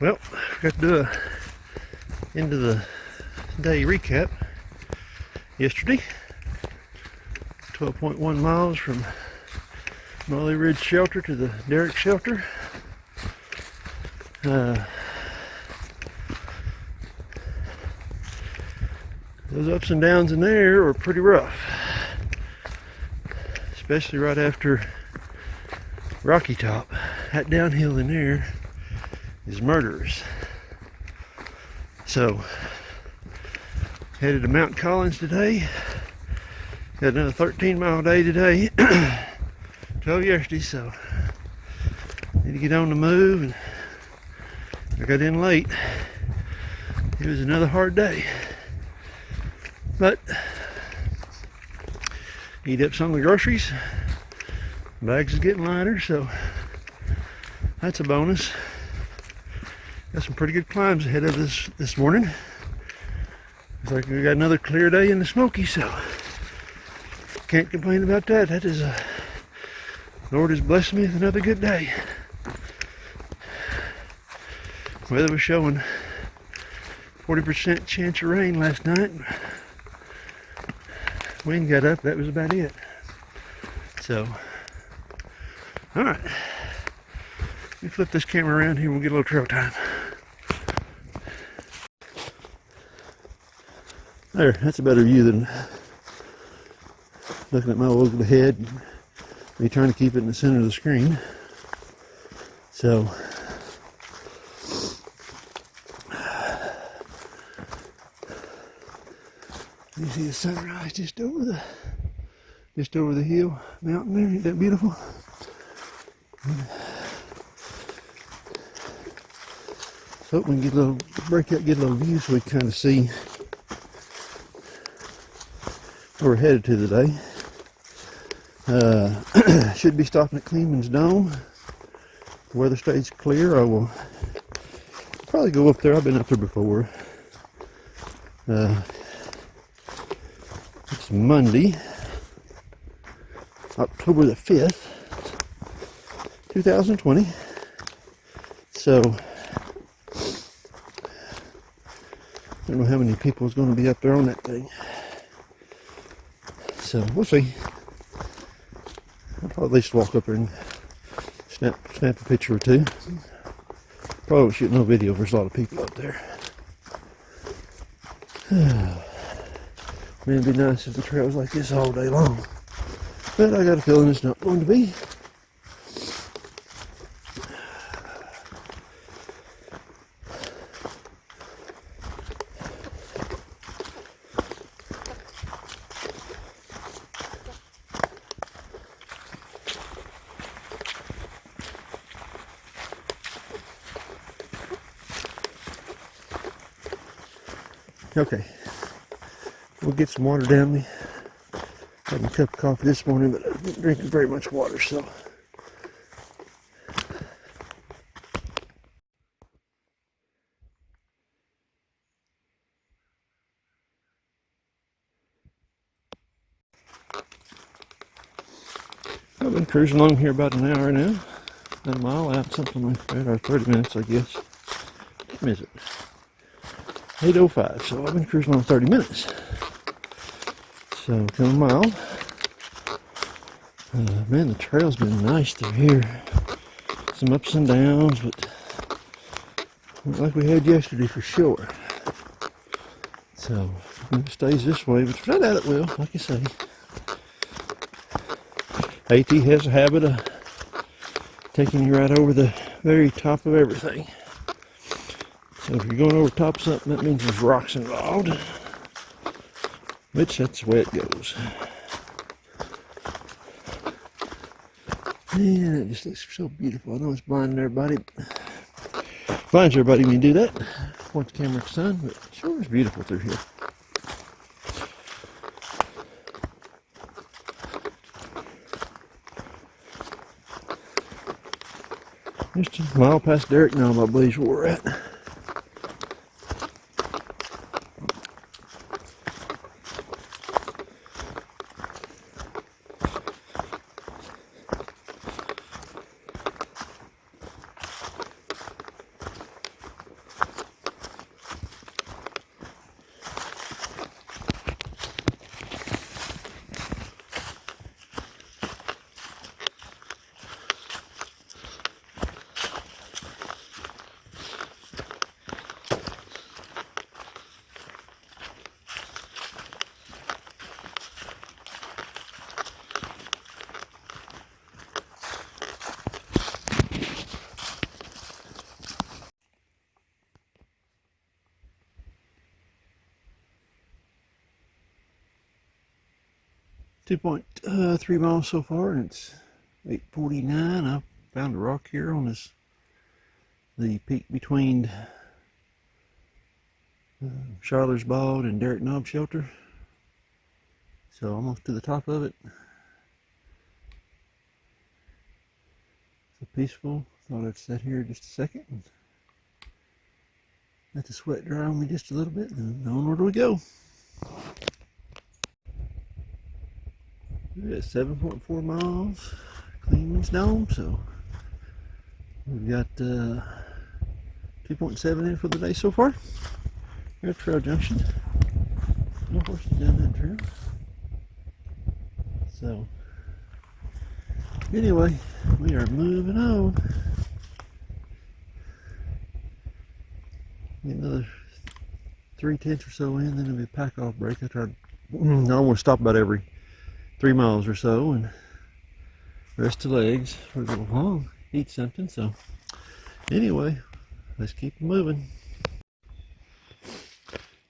Well, got to do a end of the day recap. Yesterday, 12.1 miles from Molly Ridge Shelter to the Derrick Shelter. Those ups and downs in there were pretty rough, especially right after Rocky Top. That downhill in there is murderous. So, headed to Mount Collins today. Got another 13-mile day today. 12 yesterday, so need to get on the move. And I got in late. It was another hard day, but eat up some of the groceries. Bags is getting lighter, so that's a bonus. Got some pretty good climbs ahead of this morning. Looks like we got another clear day in the Smoky, so can't complain about that. That is Lord has blessed me with another good day. Weather was showing 40% chance of rain last night. Wind got up, that was about it. So, alright. Let me flip this camera around here and we'll get a little trail time. There, that's a better view than looking at my old head and me trying to keep it in the center of the screen. So, you see the sunrise just over the hill mountain there. Ain't that beautiful? So we can get a little get a little view so we can kind of see where we're headed to today. Should be stopping at Kleeman's Dome. The weather stays clear. I will probably go up there. I've been up there before. It's Monday, October the 5th, 2020. So, I don't know how many people is going to be up there on that thing. So, we'll see. I'll probably at least walk up there and snap a picture or two. Probably won't shoot no video. There's a lot of people up there. Man, it'd be nice if the trail was like this all day long. But I got a feeling it's not going to be. Okay, we'll get some water down me. Had a cup of coffee this morning, but I didn't drink very much water, so. I've been cruising along here about an hour now. About a mile out, something like that, or 30 minutes, I guess. What time is it? 8:05, so I've been cruising on 30 minutes. So, come a mile. Man, the trail's been nice through here. Some ups and downs, but not like we had yesterday for sure. So, it stays this way, but right at it will, like you say. AT has a habit of taking you right over the very top of everything. So if you're going over top of something, that means there's rocks involved. Which, that's the way it goes. Man, it just looks so beautiful. I know it's blinding everybody. Blinds everybody when you do that. Point the camera at the sun, but it sure is beautiful through here. Just a mile past Derrick Knob, I believe is where we're at. 2.3 miles so far, and it's 8:49. I found a rock here on the peak between Charlotte's Bald and Derrick Knob shelter. So almost to the top of it. So peaceful. Thought I'd sit here just a second and let the sweat dry on me just a little bit, and onward we go. We're at 7.4 miles, Cleveland's Dome, so we've got 2.7 in for the day so far. Here at Trail Junction. No horses down that trail. So, anyway, we are moving on. Get another 3/10 or so in, then it'll be a pack off break. I want to stop about every 3 miles or so and rest the legs for a little while, eat something. So, anyway, let's keep moving.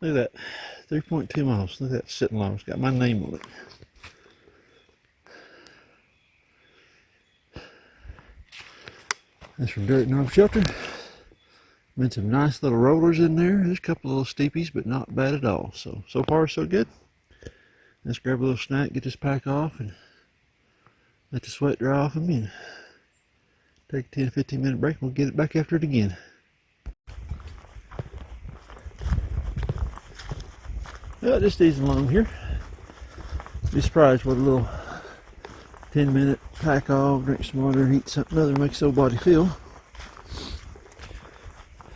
Look at that, 3.2 miles. Look at that sitting long. It's got my name on it. That's from Derrick Knob Shelter. Been some nice little rollers in there. There's a couple of little steepies, but not bad at all. So far so good. Let's grab a little snack, get this pack off, and let the sweat dry off of me, and take a 10-15 minute break, and we'll get it back after it again. Well, just easing along here. Be surprised what a little 10-minute pack off, drink some water, eat something other makes the whole body feel.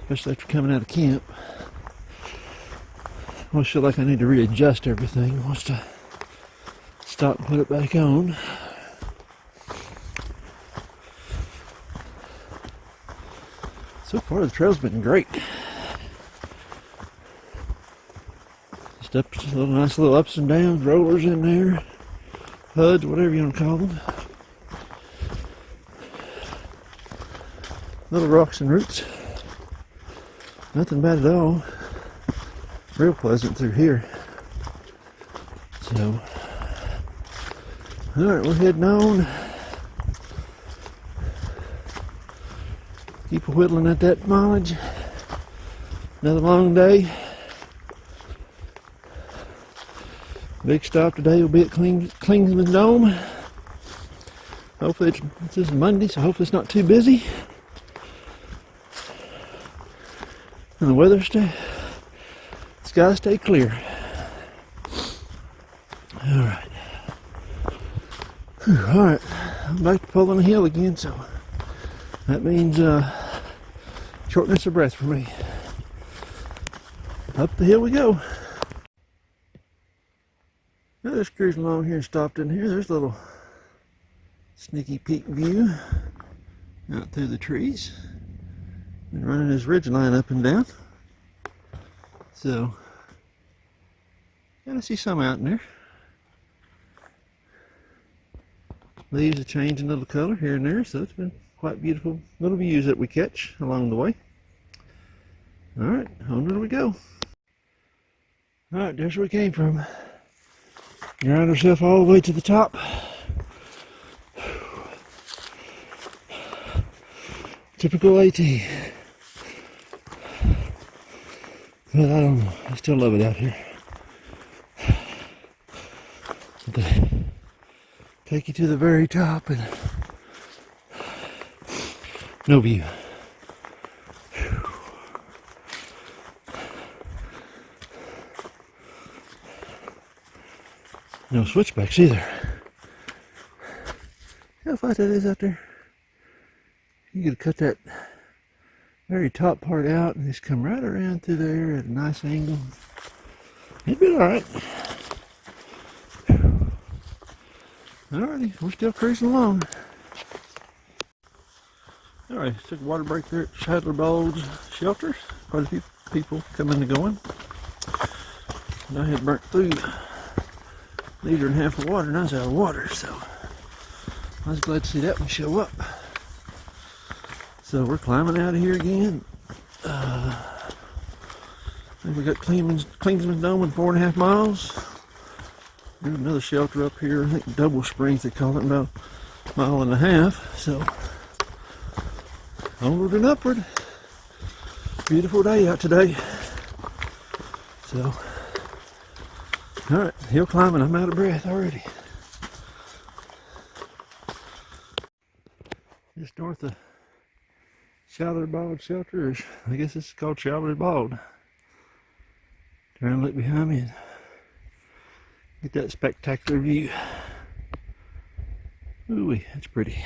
Especially after coming out of camp. I almost feel like I need to readjust everything once I stop and put it back on. So far the trail's been great. Just up a little nice little ups and downs, rollers in there, HUDs, whatever you want to call them. Little rocks and roots. Nothing bad at all. Real pleasant through here. So, alright, we're heading on. Keep whittling at that mileage. Another long day. Big stop today will be at Klingsman Dome. Hopefully this is Monday, so hopefully it's not too busy. And the weather sky stay clear. Alright. Alright. I'm back to pulling the hill again, so that means shortness of breath for me. Up the hill we go. Now just cruising along here and stopped in here. There's a little sneaky peek view out through the trees. Been running this ridge line up and down. So, gotta see some out in there. Leaves are changing a little color here and there, so it's been quite beautiful little views that we catch along the way. Alright, onward we go. Alright, there's where we came from. Grind ourselves all the way to the top. Typical AT. But I don't know, I still love it out here. Take you to the very top and no view. No switchbacks either. See how flat that is out there? You could cut that very top part out and just come right around through there at a nice angle. It'd be alright. Alrighty, we're still cruising along. Alright, took a water break there at Charlotte's Bald shelter. Quite a few people coming and going. And I had burnt through a liter and a half of water and I was out of water, so I was glad to see that one show up. So we're climbing out of here again. I think we got Klingsman Dome in 4.5 miles. There's another shelter up here. I think Double Springs, they call it, about a mile and a half. So onward and upward. Beautiful day out today. So, all right, hill climbing. I'm out of breath already. Just north of Shallow Bald Shelter, or I guess it's called Shallow Bald. Trying to look behind me and get that spectacular view. Ooh, that's pretty.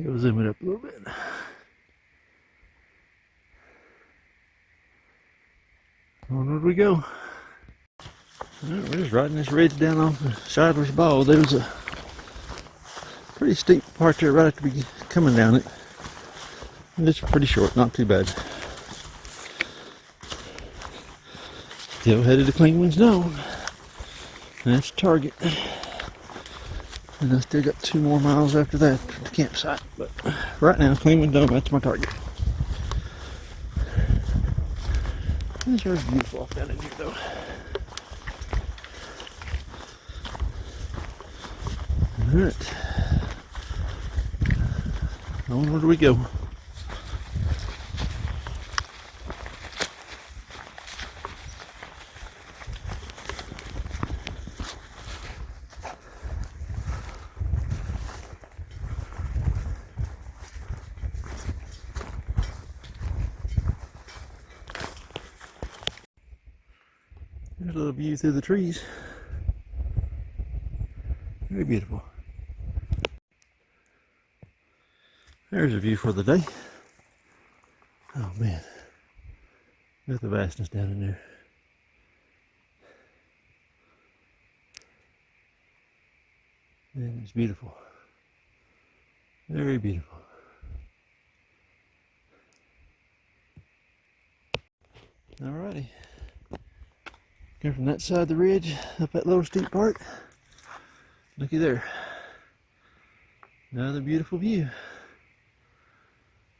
Go zoom it up a little bit. Onward we go. Right, we're just riding this ridge down off the Shidler's Bald. There was a pretty steep part there right after we coming down it. It's pretty short, not too bad. Still headed to Clingman's Knob. That's Target. And I still got 2 more miles after that to the campsite. But right now, Clingman's Knob, that's my target. This area's beautiful off down in here though. Alright. Onward we go. There's a little view through the trees. Very beautiful. There's a view for the day. Oh man, look at the vastness down in there. Man, it's beautiful. Very beautiful. Alrighty. Come from that side of the ridge, up that little steep part. Looky there. Another beautiful view.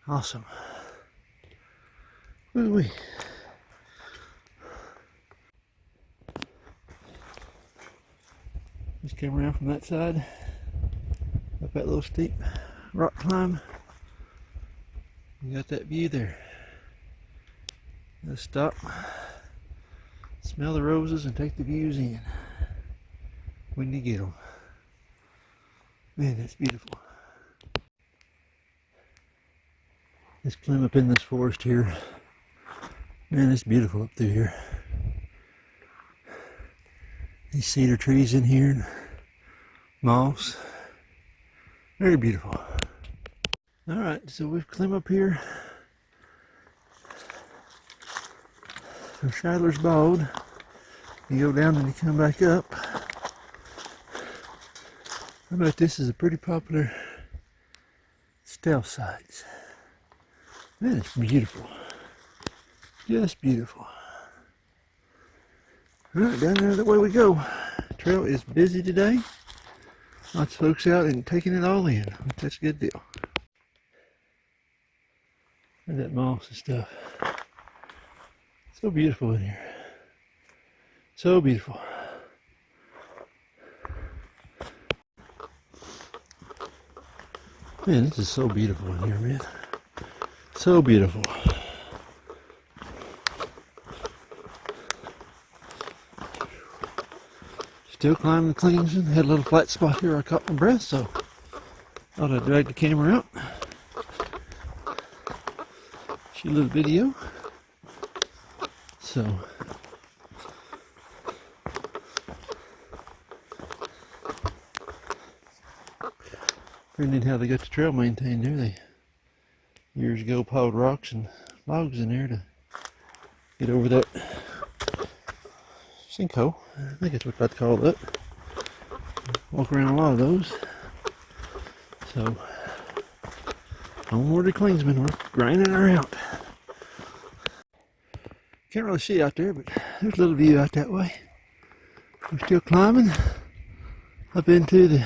Awesome. Woo-wee. Just came around from that side, up that little steep rock climb. You got that view there. Let's stop, smell the roses, and take the views in when you get them. Man, that's beautiful. Let's climb up in this forest here. Man, it's beautiful up through here. These cedar trees in here, and moss. Very beautiful. Alright, so we've climbed up here from Shidler's Bald. You go down and you come back up. I bet this is a pretty popular stealth site. Man, it's beautiful. Just beautiful. Alright, down there the way we go. The trail is busy today. Lots of folks out and taking it all in. That's a good deal. Look at that moss and stuff. So beautiful in here. So beautiful. Man, this is so beautiful in here, man. So beautiful. Still climbing the Clingman. Had a little flat spot here I caught my breath, so thought I'd drag the camera out. Shoot a little video. So pretty neat how they got the trail maintained there. They years ago piled rocks and logs in there to get over that sinkhole. I think that's what that's called up. Walk around a lot of those. So onward to Clingman, we're grinding her out. Can't really see out there, but there's a little view out that way. We're still climbing up into the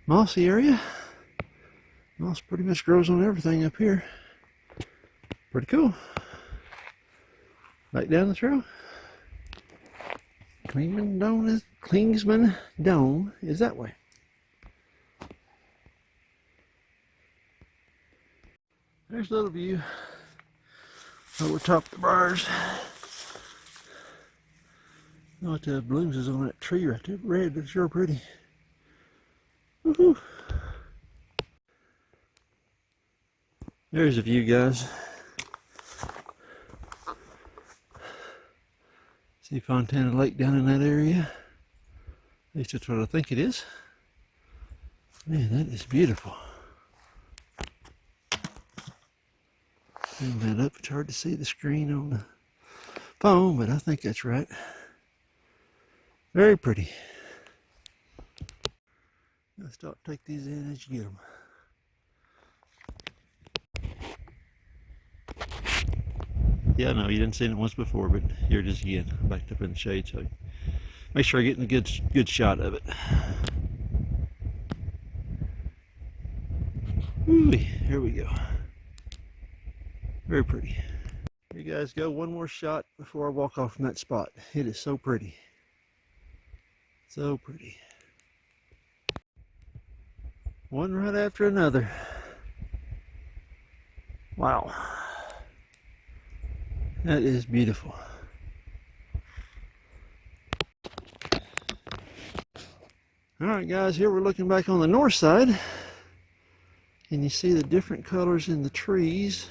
mossy area. Moss pretty much grows on everything up here. Pretty cool. Back down the trail. Klingsman Dome is that way. There's a little view over top of the bars. You know what the blooms is on that tree right there. Red, but it's sure pretty. Woohoo! There's a view, guys. See Fontana Lake down in that area. At least that's what I think it is. Man, that is beautiful. Bring that up. It's hard to see the screen on the phone, but I think that's right. Very pretty. I'll stop, take these in as you get them. Yeah, I know you didn't see it once before, but here it is again. I'm backed up in the shade, so make sure I get a good shot of it. Ooh, here we go. Very pretty. Here you guys go. One more shot before I walk off from that spot. It is so pretty. So pretty. One right after another. Wow. That is beautiful. Alright guys, here we're looking back on the north side. And you see the different colors in the trees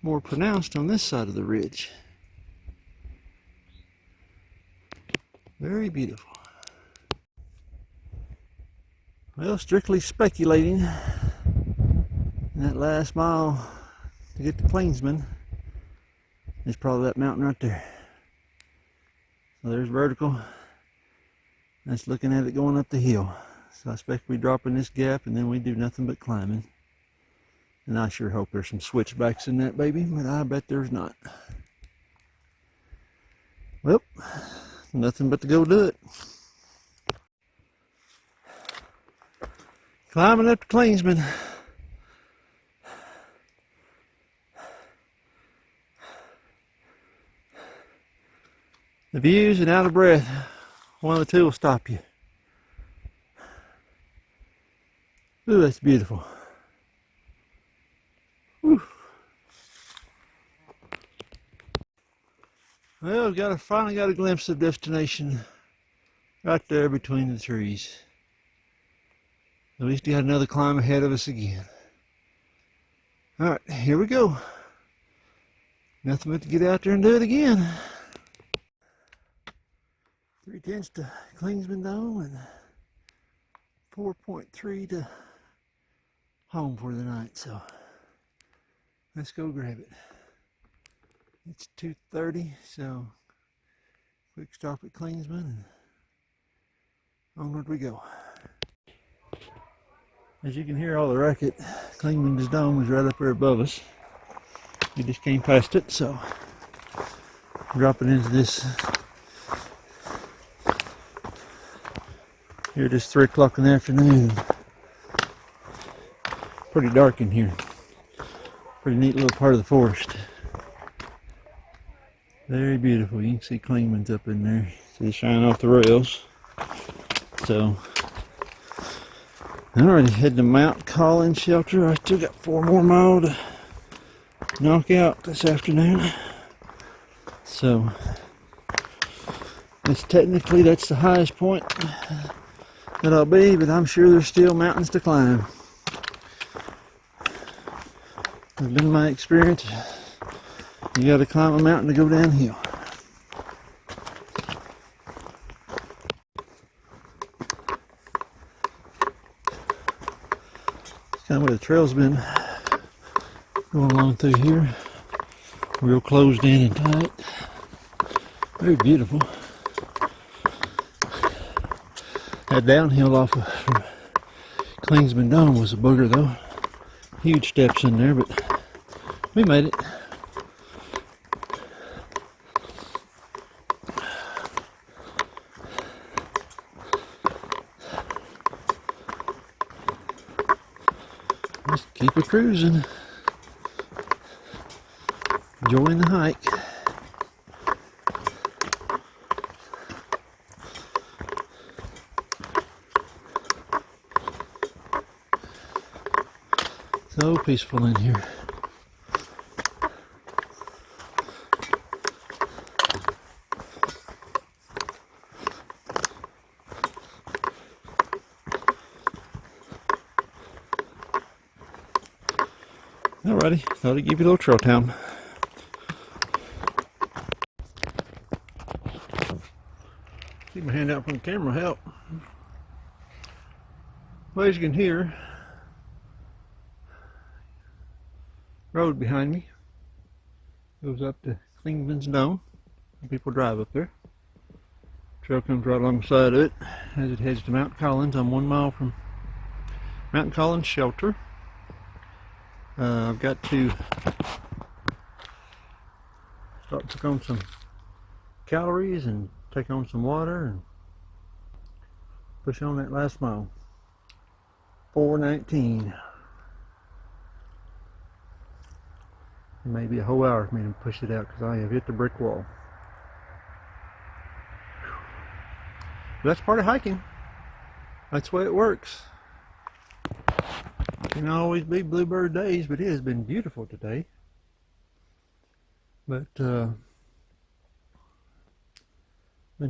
more pronounced on this side of the ridge. Very beautiful. Well, strictly speculating, that last mile to get to Klingsman is probably that mountain right there. So there's vertical. That's looking at it going up the hill. So I expect we drop in this gap and then we do nothing but climbing. And I sure hope there's some switchbacks in that baby, but I bet there's not. Well, nothing but to go do it. Climbing up to Klingsman. The views and out of breath, one of the two will stop you. Ooh, that's beautiful. Whew. Well, finally got a glimpse of destination right there between the trees. At least we got another climb ahead of us again. Alright, here we go. Nothing but to get out there and do it again. 3/10 to Klingsman Dome and 4.3 to home for the night, so let's go grab it. It's 2:30, so quick stop at Klingsman and onward we go. As you can hear all the racket, Klingsman's Dome is right up there above us. We just came past it, so dropping into this. Here it is 3 o'clock in the afternoon. Pretty dark in here. Pretty neat little part of the forest. Very beautiful. You can see Klingsman's up in there. See it shine off the rails. So, I'm already heading to Mount Collins Shelter. I still got 4 more miles to knock out this afternoon. So, that's the highest point that I'll be, but I'm sure there's still mountains to climb. It's been my experience. You got to climb a mountain to go downhill. It's kind of where the trail's been going along through here. Real closed in and tight. Very beautiful. That downhill off of Klingsman Dome was a booger though. Huge steps in there, but we made it. keep it cruising. Enjoying the hike. So peaceful in here. Alrighty, thought I'd give you a little trail time. Keep my hand out from the camera, help. Well, as you can hear, road behind me goes up to Klingsman's Dome. People drive up there. Trail comes right alongside of it as it heads to Mount Collins. I'm 1 mile from Mount Collins Shelter. I've got to start to take on some calories and take on some water and push on that last mile. 4:19. It may be a whole hour for me to push it out because I have hit the brick wall. But that's part of hiking. That's the way it works. Can always be bluebird days, but it has been beautiful today. But been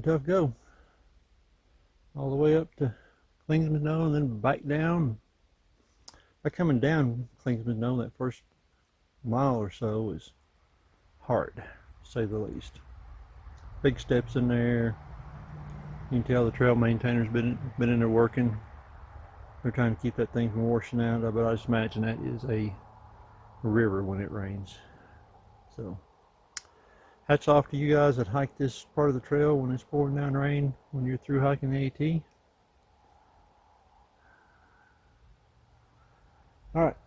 tough go. All the way up to Klingsman's Dome and then back down. By coming down Klingsman's Dome, that first mile or so is hard, to say the least. Big steps in there. You can tell the trail maintainer's been in there working. They're trying to keep that thing from washing out, but I just imagine that is a river when it rains. So, hats off to you guys that hike this part of the trail when it's pouring down rain, when you're through hiking the AT. Alright,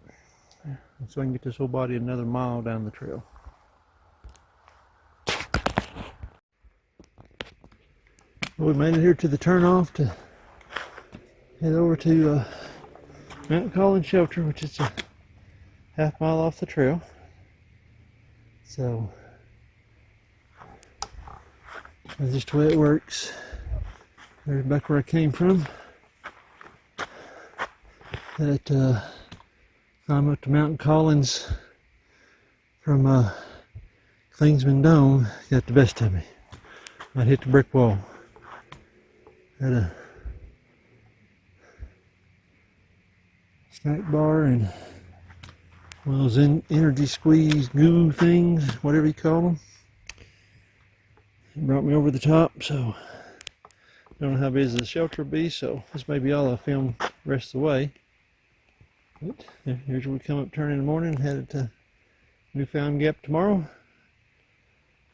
so I can get this whole body another mile down the trail. Well, we made it here to the turnoff to head over to Mount Collins Shelter, which is a half mile off the trail. So that's just the way it works. There's back where I came from. That climb up to Mount Collins from Klingsman's Dome got the best of me. I hit the brick wall. Had a snack bar and one of those energy squeeze goo things, whatever you call them. It brought me over the top, so don't know how busy the shelter will be, so this may be all I film the rest of the way. But here's where we come up turn in the morning, headed to Newfound Gap tomorrow.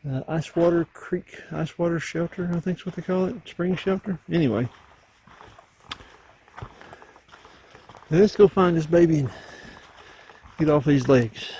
Icewater Creek, Icewater Shelter, I think is what they call it, spring shelter. Anyway, let's go find this baby and get off these legs.